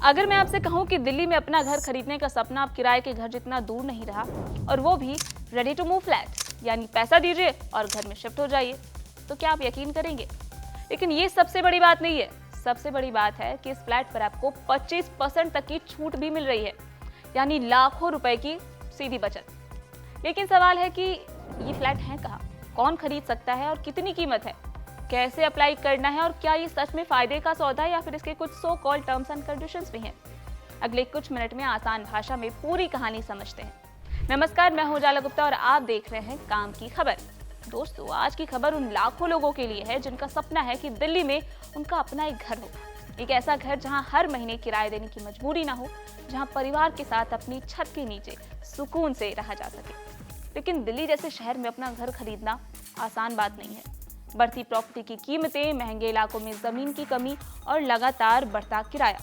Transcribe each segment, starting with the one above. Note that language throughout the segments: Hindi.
अगर मैं आपसे कहूं कि दिल्ली में अपना घर खरीदने का सपना अब किराए के घर जितना दूर नहीं रहा, और वो भी रेडी टू मूव फ्लैट, यानी पैसा दीजिए और घर में शिफ्ट हो जाइए, तो क्या आप यकीन करेंगे? लेकिन ये सबसे बड़ी बात नहीं है। सबसे बड़ी बात है कि इस फ्लैट पर आपको 25% तक की छूट भी मिल रही है, यानी लाखों रुपए की सीधी बचत। लेकिन सवाल है कि ये फ्लैट है कहाँ, कौन खरीद सकता है और कितनी कीमत है, कैसे अप्लाई करना है और क्या ये सच में फायदे का सौदा है या फिर इसके कुछ सो कॉल टर्म्स एंड कंडीशंस भी हैं। अगले कुछ मिनट में आसान भाषा में पूरी कहानी समझते हैं। नमस्कार, मैं हूं उजाला गुप्ता और आप देख रहे हैं काम की खबर। दोस्तों, आज की खबर उन लाखों लोगों के लिए है जिनका सपना है कि दिल्ली में उनका अपना एक घर हो, एक ऐसा घर जहां हर महीने किराए देने की मजबूरी ना हो, जहां परिवार के साथ अपनी छत के नीचे सुकून से रहा जा सके। लेकिन दिल्ली जैसे शहर में अपना घर खरीदना आसान बात नहीं है। बढ़ती प्रॉपर्टी की कीमतें, महंगे इलाकों में जमीन की कमी और लगातार बढ़ता किराया,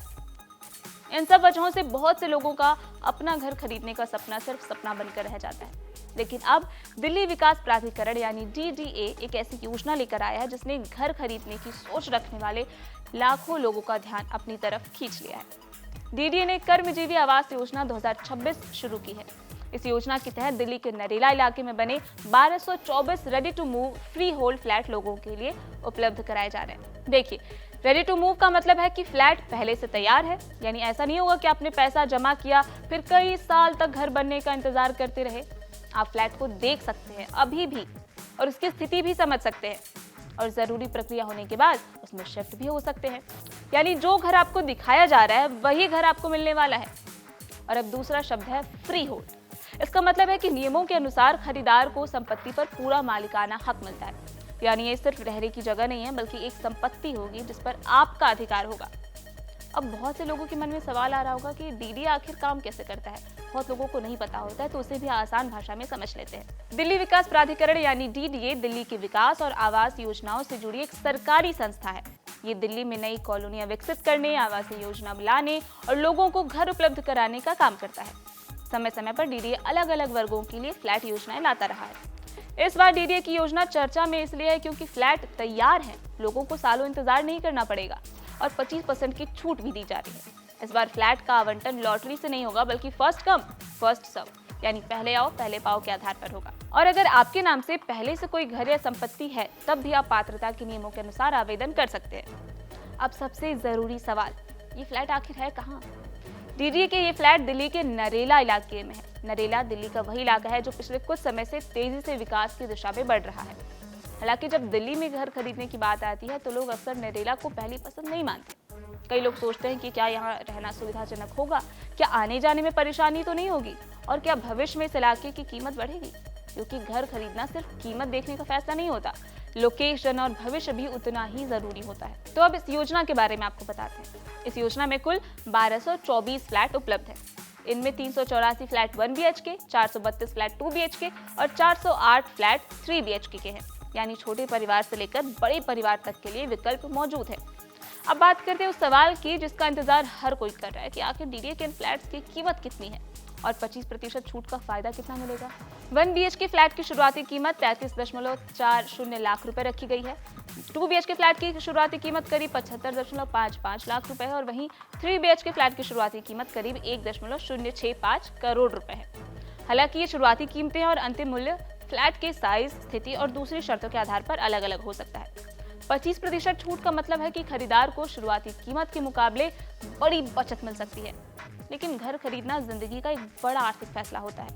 इन सब वजहों से बहुत से लोगों का अपना घर खरीदने का सपना सिर्फ सपना बनकर रह जाता है। लेकिन अब दिल्ली विकास प्राधिकरण यानी DDA एक ऐसी योजना लेकर आया है जिसने घर खरीदने की सोच रखने वाले लाखों लोगों का ध्यान अपनी तरफ खींच लिया है। DDA ने कर्मजीवी आवास योजना 2026 शुरू की है। इस योजना के तहत दिल्ली के नरेला इलाके में बने 1224 ready to move freehold flat लोगों के लिए उपलब्ध कराए जा रहे हैं। देखिए, रेडी टू मूव का मतलब है कि फ्लैट पहले से तैयार है, यानी ऐसा नहीं होगा कि आपने पैसा जमा किया फिर कई साल तक घर बनने का इंतजार करते रहे। आप फ्लैट को देख सकते हैं अभी भी और उसकी स्थिति भी समझ सकते हैं, और जरूरी प्रक्रिया होने के बाद उसमें शिफ्ट भी हो सकते हैं। यानी जो घर आपको दिखाया जा रहा है वही घर आपको मिलने वाला है। और अब दूसरा शब्द है फ्री होल्ड। इसका मतलब है कि नियमों के अनुसार खरीदार को संपत्ति पर पूरा मालिकाना हक मिलता है। यानी ये सिर्फ रहने की जगह नहीं है, बल्कि एक संपत्ति होगी जिस पर आपका अधिकार होगा। अब बहुत से लोगों के मन में सवाल आ रहा होगा कि DDA आखिर काम कैसे करता है। बहुत लोगों को नहीं पता होता है, तो उसे भी आसान भाषा में समझ लेते हैं। दिल्ली विकास प्राधिकरण यानी DDA दिल्ली के विकास और आवास योजनाओं से जुड़ी एक सरकारी संस्था है। ये दिल्ली में नई कॉलोनियां विकसित करने, आवासीय योजना बनाने और लोगों को घर उपलब्ध कराने का काम करता है। समय समय पर DDA अलग अलग वर्गों के लिए फ्लैट योजनाएं लाता रहा है। इस बार DDA की योजना चर्चा में इसलिए है क्योंकि फ्लैट तैयार है, लोगों को सालों इंतजार नहीं करना पड़ेगा और 25% की छूट भी दी जा रही है। इस बार फ्लैट का आवंटन लॉटरी से नहीं होगा, बल्कि फर्स्ट कम फर्स्ट सर्व, यानी पहले आओ पहले पाओ के आधार पर होगा। और अगर आपके नाम से पहले से कोई घर या संपत्ति है, तब भी आप पात्रता के नियमों के अनुसार आवेदन कर सकते हैं। अब सबसे जरूरी सवाल, ये फ्लैट आखिर है कहाँ? DDA के ये फ्लैट दिल्ली के नरेला इलाके में है। नरेला दिल्ली का वही इलाका है जो पिछले कुछ समय से तेजी से विकास की दिशा में बढ़ रहा है। हालांकि जब दिल्ली में घर खरीदने की बात आती है तो लोग अक्सर नरेला को पहली पसंद नहीं मानते। कई लोग सोचते हैं कि क्या यहाँ रहना सुविधाजनक होगा, क्या आने जाने में परेशानी तो नहीं होगी, और क्या भविष्य में इस इलाके की कीमत बढ़ेगी। क्योंकि घर खरीदना सिर्फ कीमत देखने का फैसला नहीं होता, लोकेशन और भविष्य भी उतना ही जरूरी होता है। तो अब इस योजना के बारे में आपको बताते हैं। इस योजना में कुल 1224 फ्लैट उपलब्ध है। इनमें 384 फ्लैट 1 BHK, 432 फ्लैट 2 BHK और 408 फ्लैट 3 BHK के हैं। यानी छोटे परिवार से लेकर बड़े परिवार तक के लिए विकल्प मौजूद है। अब बात करते हैं उस सवाल की जिसका इंतजार हर कोई कर रहा है कि आखिर DDA के इन फ्लैट्स की कीमत कितनी है और 25% छूट का फायदा कितना मिलेगा। 1 BHK फ्लैट की शुरुआती कीमत 33.40 लाख रुपए रखी गई है। 2 BHK फ्लैट की शुरुआती कीमत करीब 75.55 लाख रुपए है और वहीं 3 BHK फ्लैट की शुरुआती कीमत करीब 1.065 करोड़ रुपए है। हालांकि ये शुरुआती कीमतें और अंतिम मूल्य फ्लैट के साइज, स्थिति और दूसरी शर्तों के आधार पर अलग अलग हो सकता है। 25% छूट का मतलब है कि खरीदार को शुरुआती कीमत के मुकाबले बड़ी बचत मिल सकती है। लेकिन घर खरीदना जिंदगी का एक बड़ा आर्थिक फैसला होता है,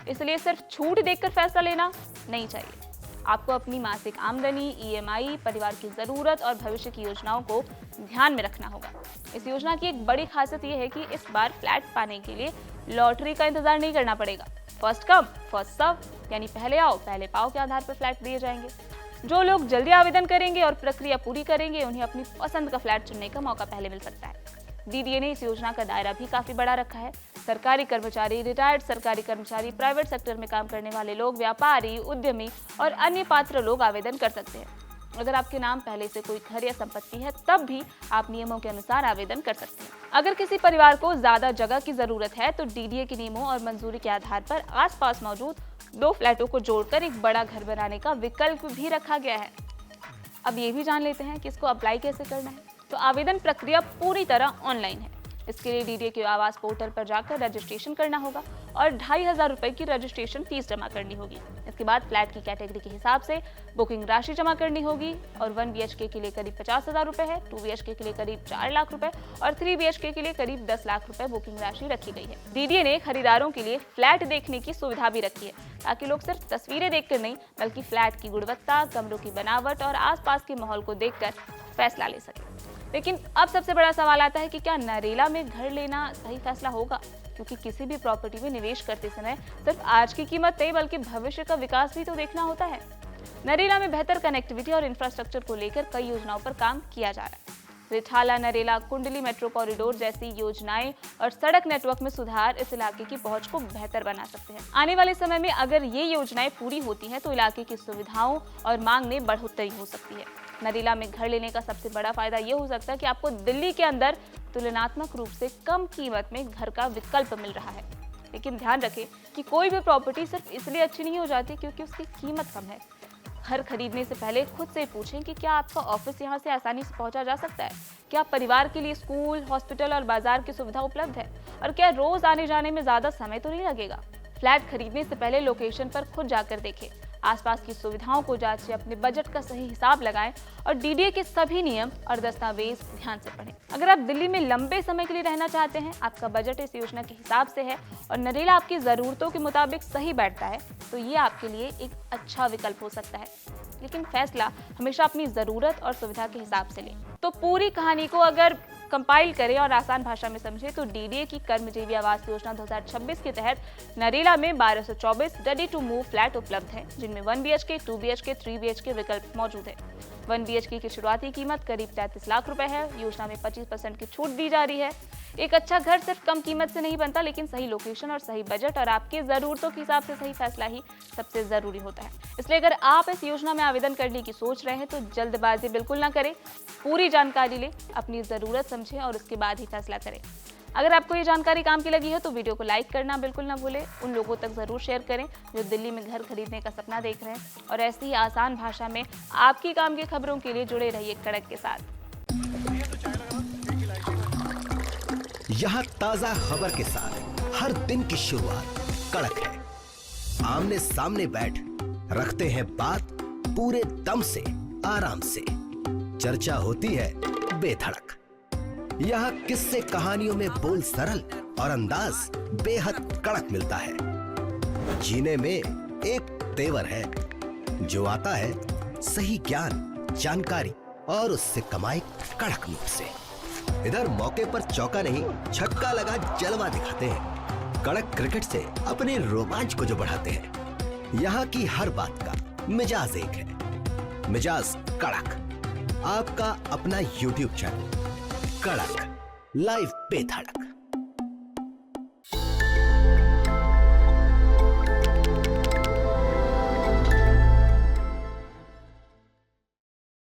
इसलिए सिर्फ छूट देखकर फैसला लेना नहीं चाहिए। आपको अपनी मासिक आमदनी, EMI, परिवार की जरूरत और भविष्य की योजनाओं को ध्यान में रखना होगा। इस योजना की एक बड़ी खासियत यह है कि इस बार फ्लैट पाने के लिए लॉटरी का इंतजार नहीं करना पड़ेगा। फर्स्ट कम फर्स्ट सर्व, यानी पहले आओ पहले पाओ के आधार पर फ्लैट दिए जाएंगे। जो लोग जल्दी आवेदन करेंगे और प्रक्रिया पूरी करेंगे, उन्हें अपनी पसंद का फ्लैट चुनने का मौका पहले मिल सकता है। DDA ने इस योजना का दायरा भी काफी बड़ा रखा है। सरकारी कर्मचारी, रिटायर्ड सरकारी कर्मचारी, प्राइवेट सेक्टर में काम करने वाले लोग, व्यापारी, उद्यमी और अन्य पात्र लोग आवेदन कर सकते हैं। अगर आपके नाम पहले से कोई घर या संपत्ति है, तब भी आप नियमों के अनुसार आवेदन कर सकते हैं। अगर किसी परिवार को ज्यादा जगह की जरूरत है तो DDA के नियमों और मंजूरी के आधार पर आसपास मौजूद 2 फ्लैटों को जोड़कर एक बड़ा घर बनाने का विकल्प भी रखा गया है। अब ये भी जान लेते हैं कि इसको अप्लाई कैसे करना है। तो आवेदन प्रक्रिया पूरी तरह ऑनलाइन है। इसके लिए डीडीए के आवास पोर्टल पर जाकर रजिस्ट्रेशन करना होगा और 2,500 रुपए की रजिस्ट्रेशन फीस जमा करनी होगी। इसके बाद फ्लैट की कैटेगरी के हिसाब से बुकिंग राशि जमा करनी होगी और 1 BHK के लिए करीब 50,000 रुपए है, 2 BHK के लिए करीब 4 लाख रुपए और 3 BHK के लिए करीब 10 लाख रुपए बुकिंग राशि रखी गई है। डीडीए ने खरीदारों के लिए फ्लैट देखने की सुविधा भी रखी है ताकि लोग सिर्फ तस्वीरें देखकर नहीं बल्कि फ्लैट की गुणवत्ता, कमरों की बनावट और आसपास के माहौल को देखकर फैसला ले सके। लेकिन अब सबसे बड़ा सवाल आता है कि क्या नरेला में घर लेना सही फैसला होगा, क्योंकि किसी भी प्रॉपर्टी में निवेश करते समय सिर्फ आज की कीमत नहीं बल्कि भविष्य का विकास भी तो देखना होता है। नरेला में बेहतर कनेक्टिविटी और इंफ्रास्ट्रक्चर को लेकर कई योजनाओं पर काम किया जा रहा है। रिठाला, नरेला, कुंडली मेट्रो कॉरिडोर जैसी योजनाएं और सड़क नेटवर्क में सुधार इस इलाके की पहुंच को बेहतर बना सकते हैं। आने वाले समय में अगर ये योजनाएं पूरी होती हैं तो इलाके की सुविधाओं और मांग में बढ़ोतरी हो सकती है। नरेला में घर लेने का सबसे बड़ा फायदा ये हो सकता है कि आपको दिल्ली के अंदर तुलनात्मक रूप से कम कीमत में घर का विकल्प मिल रहा है। लेकिन ध्यान रखें कि कोई भी प्रॉपर्टी सिर्फ इसलिए अच्छी नहीं हो जाती क्योंकि उसकी कीमत कम है। घर खरीदने से पहले खुद से पूछें कि क्या आपका ऑफिस यहाँ से आसानी से पहुँचा जा सकता है, क्या परिवार के लिए स्कूल, हॉस्पिटल और बाजार की सुविधा उपलब्ध है और क्या रोज आने जाने में ज्यादा समय तो नहीं लगेगा। फ्लैट खरीदने से पहले लोकेशन पर खुद जाकर देखें, आसपास की सुविधाओं को जांचें, अपने बजट का सही हिसाब लगाएं और डीडीए के सभी नियम और दस्तावेज ध्यान से पढ़ें। अगर आप दिल्ली में लंबे समय के लिए रहना चाहते हैं, आपका बजट इस योजना के हिसाब से है और नरेला आपकी जरूरतों के मुताबिक सही बैठता है तो ये आपके लिए एक अच्छा विकल्प हो सकता है। लेकिन फैसला हमेशा अपनी जरूरत और सुविधा के हिसाब से लें। तो पूरी कहानी को अगर कंपाइल करें और आसान भाषा में समझें तो डीडीए की कर्मजीवी आवास योजना 2026 के तहत नरेला में 1224 रेडी टू मूव फ्लैट उपलब्ध हैं, जिनमें 1 BHK, 2 BHK, 3 BHK विकल्प मौजूद है। 1 BHK की शुरुआती कीमत करीब 33 लाख रुपए है। योजना में 25% की छूट दी जा रही है। एक अच्छा घर सिर्फ कम कीमत से नहीं बनता, लेकिन सही लोकेशन और सही बजट और आपकी जरूरतों के हिसाब से सही फैसला ही सबसे जरूरी होता है। इसलिए अगर आप इस योजना में आवेदन करने की सोच रहे हैं तो जल्दबाजी बिल्कुल ना करें, पूरी जानकारी लें, अपनी जरूरत समझें और उसके बाद ही फैसला करें। अगर आपको ये जानकारी काम की लगी है तो वीडियो को लाइक करना बिल्कुल ना भूलें, उन लोगों तक जरूर शेयर करें जो दिल्ली में घर खरीदने का सपना देख रहे हैं। और ऐसी ही आसान भाषा में आपकी काम की खबरों के लिए जुड़े रहिए कड़क के साथ। यहाँ ताजा खबर के साथ हर दिन की शुरुआत कड़क है। आमने सामने बैठ रखते हैं बात पूरे दम से, आराम से। चर्चा होती है बेधड़क। यहाँ किस्से कहानियों में बोल सरल और अंदाज बेहद कड़क मिलता है। जीने में एक तेवर है जो आता है सही ज्ञान, जानकारी और उससे कमाई कड़क नोट से। इधर मौके पर चौका नहीं छक्का लगा जलवा दिखाते हैं। कड़क क्रिकेट से अपने रोमांच को जो बढ़ाते हैं। यहाँ की हर बात का मिजाज एक है, मिजाज कड़क। आपका अपना YouTube चैनल कड़क, लाइव बेधड़क।